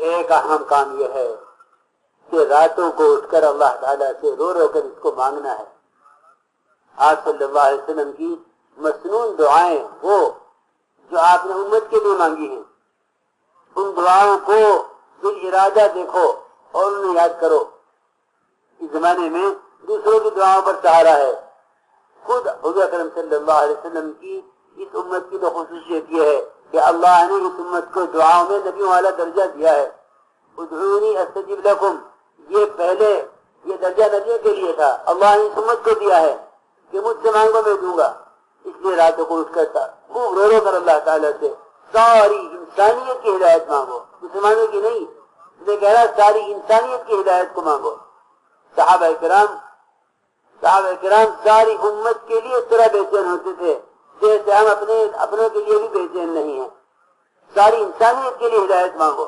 एक अहम काम यह है कि रातों को उठकर अल्लाह ताला से रो रो कर इसको मांगना है। आप सल्लल्लाहु अलैहि वसल्लम की मसनून दुआएं वो जो आपने उम्मत के लिए मांगी हैं, उन दुआओं को दिल इरादा देखो और उन्हें याद करो। इस जमाने में दूसरों की दुआओं पर सहारा है। खुद हुज़ूर अकरम सल्लल्लाहु अलैहि वसल्लम की इस उम्मत की तो खुसूसियत यह है कि अल्लाह ने इस उम्मत को दुआओं में नबियों वाला दर्जा दिया है। उदऊनी अस्तजिब लकुम, ये पहले ये दर्जा नबियों के लिए था, अल्लाह ने इस उम्मत को दिया है कि मुझसे मांगो मैं दूंगा। इसलिए रातों को उठकर खूब रो रो कर अल्लाह ताला से सारी इंसानियत की हिदायत मांगो, मुसलमानों की नहीं, इसलिए कह रहा सारी इंसानियत की हिदायत को मांगो। सहाबा किराम सारी उम्मत के लिए इस तरह बेचैन होते थे जैसे हम अपनों के लिए भी बेचैन नहीं है। सारी इंसानियत के लिए हिदायत मांगो।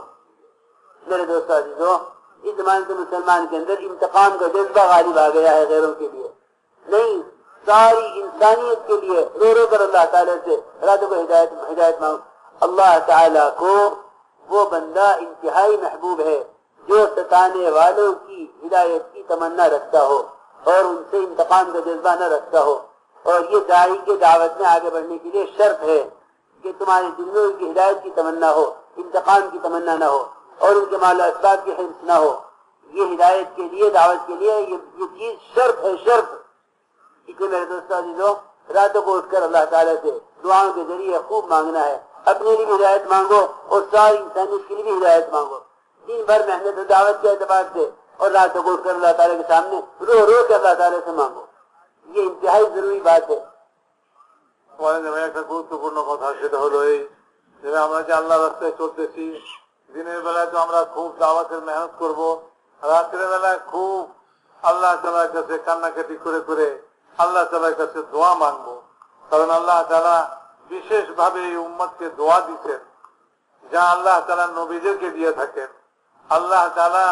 मेरे दोस्तों अजीजों, इस जमाने के मुसलमान के अंदर इंतकाम का जज्बा गालिब आ गया है गैरों के लिए नहीं, सारी इंसानियत के लिए रो रो कर अल्लाह ताला से रातों को हिदायत मांगो। अल्लाह ताला को वो बंदा इंतहाई महबूब है जो सताने वालों की हिदायत की तमन्ना रखता हो और उनसे इंतकाम का जज्बा न रखता हो। और ये दाई के दावत में आगे बढ़ने के लिए शर्त है कि तुम्हारे दिल में उनकी हिदायत की तमन्ना हो, इंतकाम की तमन्ना न हो और उनके माल असबाब की हिंस न हो। ये हिदायत के लिए, दावत के लिए ये चीज शर्त है, शर्त। इसलिए मेरे दोस्तों अजीजों, रातों को उठकर अल्लाह ताला से दुआओं के जरिए खूब मांगना है। अपने लिए भी हिदायत मांगो और सारी इंसानियत के लिए भी हिदायत मांगो। दिन भर मेहनत और दावत के एतबार से और रातों को उठकर अल्लाह ताला के सामने रो रो के अल्लाह ताला से मांगो। ये इंतहाई जरूरी बात है। একটা গুরুত্বপূর্ণ কথা, সেটা হলো এই যে আমরা যে আল্লাহ রাস্তায় চলতেছি, দিনের বেলায় তো আমরা খুব দাওয়াতের মেহনত করব, রাতের বেলায় খুব আল্লাহ তাআলার কাছে কান্নাকাটি করে করে আল্লাহ তাআলার কাছে দোয়া মাংবো। কারণ আল্লাহ তাআলা বিশেষ ভাবে এই উম্মতকে দোয়া দিচ্ছেন যা আল্লাহ তাআলা নবীদেরকে দিয়ে থাকেন। আল্লাহ তাআলা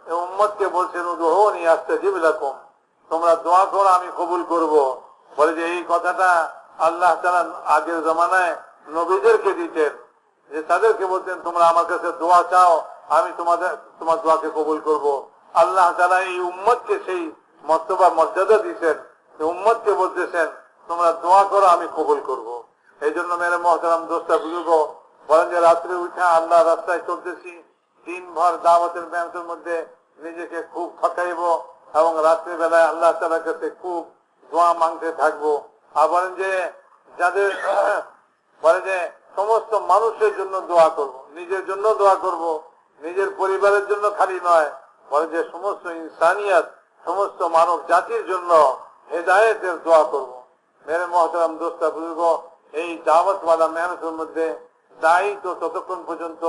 এই উম্মতকে বলছেন উদউনি আস্তাজিব লাকুম, তোমরা দোয়া করো আমি কবুল করব। বলে যে এই কথাটা আল্লাহ তাআলা আগের জমানায় নবীদেরকে দিতেন, যে তাদেরকে বলতেন তোমরা আমার কাছে দোয়া চাও আমি তোমার দোয়াকে কবুল করব। আল্লাহ তাআলা এই উম্মতকে সেই মর্যাদা দিয়েছেন, উম্মতকে বলতেছেন তোমরা দোয়া করো আমি কবুল করব। এই জন্য মেরে মহতারাম দোস্তা বুজুর্গ বলেন যে রাত্রে উঠে আল্লাহ রাস্তায় চলতেছি, দিনভর দাওয়াতের মেহনতের মধ্যে নিজেকে খুব ঠকাইব এবং রাত্রি বেলায় আল্লাহ তাআলার কাছে খুব দোয়া মাংতে থাকবো। আর বলেন যে সমস্ত মানুষের জন্য দোয়া করব, নিজের জন্য দোয়া করব, নিজের পরিবারের জন্য খালি নয়, বলে যে সমস্ত ইনসানিয়ত, সমস্ত মানব জাতির জন্য হেদায়েতের দোয়া করব। মেরে মহতারাম দোস্তা বুজুর্গ, এই দাওয়াতওয়ালা মেহনতের মধ্যে দায়ী তো ততক্ষণ পর্যন্ত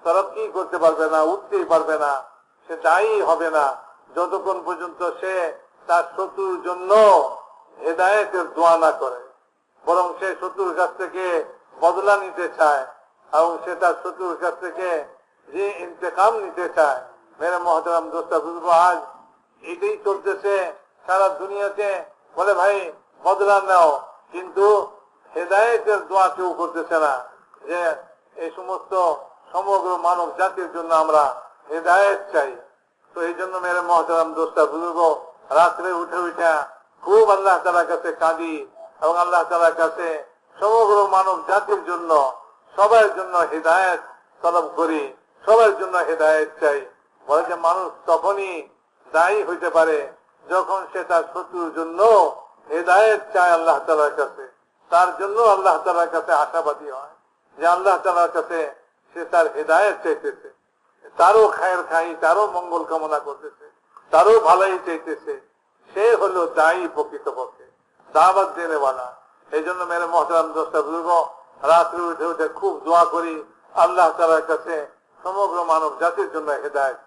তরক্কি করতে পারবে না, উঠতেই পারবে না, সে দায়ী হবে না যতক্ষণ পর্যন্ত সে তার শত্রুর জন্য হেদায়েতের দোয়া না করে, বরং সে শত্রুর কাছ থেকে বদলা নিতে চায় এবং সে তার শত্রুর কাছ থেকে যে ইন্তেকাম নিতে চায়। মেরে মহতারাম দোস্তা বুজুর্গ, আজ এটাই চলতেছে সারা দুনিয়াতে। বলে ভাই বদলা নাও, কিন্তু হেদায়েতের দোয়া কেউ করতেছে না যে এই সমস্ত সমগ্র মানব জাতির জন্য আমরা হেদায়েত চাই। তো এই জন্য মেরে মহতারাম দোস্তা বুজুর্গ, রাত্রে উঠে উঠে খুব আল্লাহ তাআলার কাছে কাঁদি এবং আল্লাহ তাআলার কাছে সমগ্র মানব জাতির জন্য, সবার জন্য হেদায়েত তলব করি, সবার জন্য হেদায়েত চাই। বলে যে মানুষ তখনই দায়ী হইতে পারে যখন সে তার শত্রুর জন্য হেদায়েত চায় আল্লাহ তাআলার কাছে, তার জন্য আল্লাহ তাআলার কাছে আশাবাদী হয় যে আল্লাহ তাআলার কাছে সে তার হেদায়েত চাইতেছে, তারও খায়ের খাই, তারও মঙ্গল কামনা করতেছে, তারও ভালাই চাইতেছে। সে হলো দায়ী প্রকৃতপক্ষে, দাওয়াত দেনেওয়ালা। এই জন্য মেরে মহতারাম দোস্তা বুজুর্গ, রাত্রে উঠে উঠে খুব দোয়া করি আল্লাহ তাআলার কাছে সমগ্র মানব জাতির জন্য হেদায়েত।